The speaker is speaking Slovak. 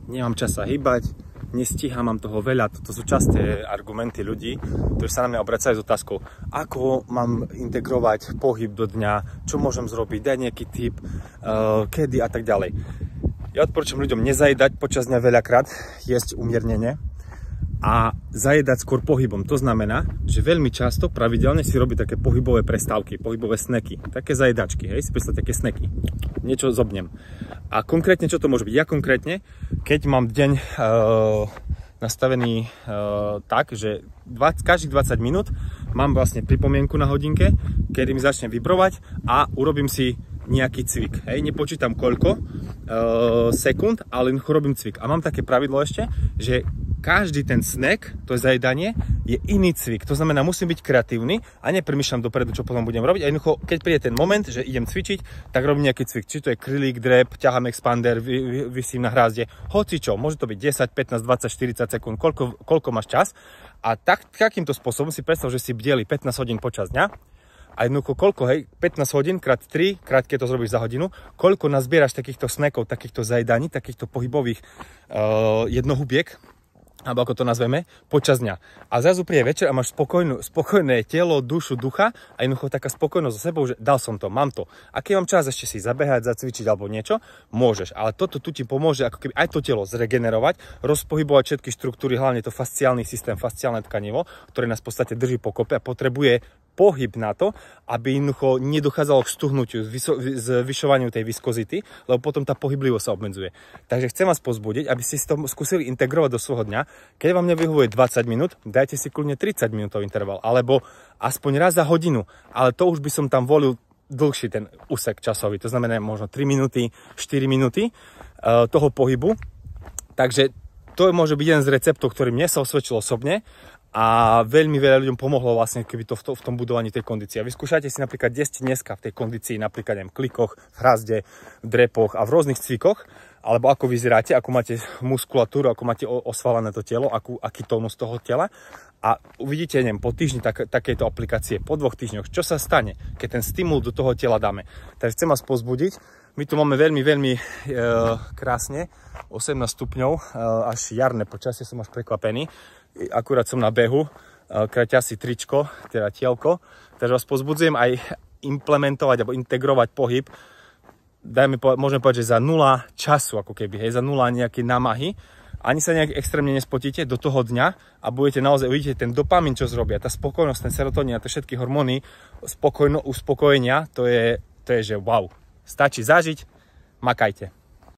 nemám čas sa hýbať, nestíham, mám toho veľa. Toto sú časté argumenty ľudí, ktorí sa na mňa obracajú s otázkou, ako mám integrovať pohyb do dňa, čo môžem zrobiť, daj nejaký tip, kedy a tak ďalej. Ja odporúčam ľuďom nezajedať počas dňa veľakrát, jesť umiernene a zajedať skôr pohybom. To znamená, že veľmi často, pravidelne si robí také pohybové prestávky, pohybové snacky, také zajedačky, hej, si predstav také snacky, niečo zobnem. A konkrétne, čo to môže byť? Ja konkrétne, keď mám deň nastavený tak, že každých 20 minút mám vlastne pripomienku na hodinke, kedy mi začne vibrovať a urobím si nejaký cvik. Hej, nepočítam koľko sekúnd, ale robím cvik. A mám také pravidlo ešte, že každý ten snack, to je zajedanie, je iný cvik. To znamená, musím byť kreatívny a nepremýšľam dopredu, čo potom budem robiť. A jednoducho, keď príde ten moment, že idem cvičiť, tak robím nejaký cvik. Či to je krylík, drep, ťahám expander, visím na hrázde, hoci čo. Môže to byť 10, 15, 20, 40 sekúnd, koľko máš čas. A takýmto spôsobom si predstav, že si bdieli 15 hodín počas dňa. A jednoducho koľko, hej, 15 hodín krát 3, krát keď to zrobíš za hodinu, koľko nazbieraš takýchto snackov, takýchto zajedaní, takýchto pohybových jednohubiek, alebo ako to nazveme, počas dňa. A zrazu príde večer a máš spokojné telo, dušu, ducha a jednoducho taká spokojnosť so sebou, že dal som to, mám to. A keď mám čas ešte si zabehať, zacvičiť alebo niečo, môžeš. Ale toto tu ti pomôže ako keby aj to telo zregenerovať, rozpohybovať všetky štruktúry, hlavne to fasciálny systém, fasciálne tkanivo, ktoré nás v podstate drží pokope a potrebuje pohyb na to, aby jednoducho nedochádzalo k stuhnutiu, zvyšovaniu tej viskozity, lebo potom tá pohyblivosť sa obmedzuje. Takže chcem vás pozbudiť, aby ste si to skúsili integrovať do svojho dňa. Keď vám nevyhovuje 20 minút, dajte si kľudne 30 minútový interval, alebo aspoň raz za hodinu, ale to už by som tam volil dlhší ten úsek časový, to znamená možno 3 minúty, 4 minúty toho pohybu. Takže to môže byť jeden z receptov, ktorý mne sa osvedčil osobne a veľmi veľa ľuďom pomohlo vlastne keby to v tom budovaní tej kondície. A vyskúšajte si napríklad, kde ste dneska v tej kondícii, napríklad v klikoch, v hrazde, v drepoch a v rôznych cvikoch, alebo ako vyzeráte, ako máte muskulatúru, ako máte osvalené to telo, aký tónus toho tela. A uvidíte, neviem, po týždni takéto aplikácie, po 2 týždňoch, čo sa stane, keď ten stimul do toho tela dáme. Takže chcem vás pozbudiť. My tu máme veľmi krásne, 18 stupňov, až jarné počasie, som až prekvapený. Akurát som na behu, kraťa si tričko, teda tielko. Takže vás pozbudzujem aj implementovať alebo integrovať pohyb. Môžeme povedať, že za 0 času, ako keby, hej, za 0 nejaké námahy. Ani sa nejak extrémne nespotíte do toho dňa a budete naozaj, uvidíte ten dopamín, čo zrobia, tá spokojnosť, ten serotonín a tie všetky hormóny uspokojenia, to je, že wow. Stačí zažiť, makajte.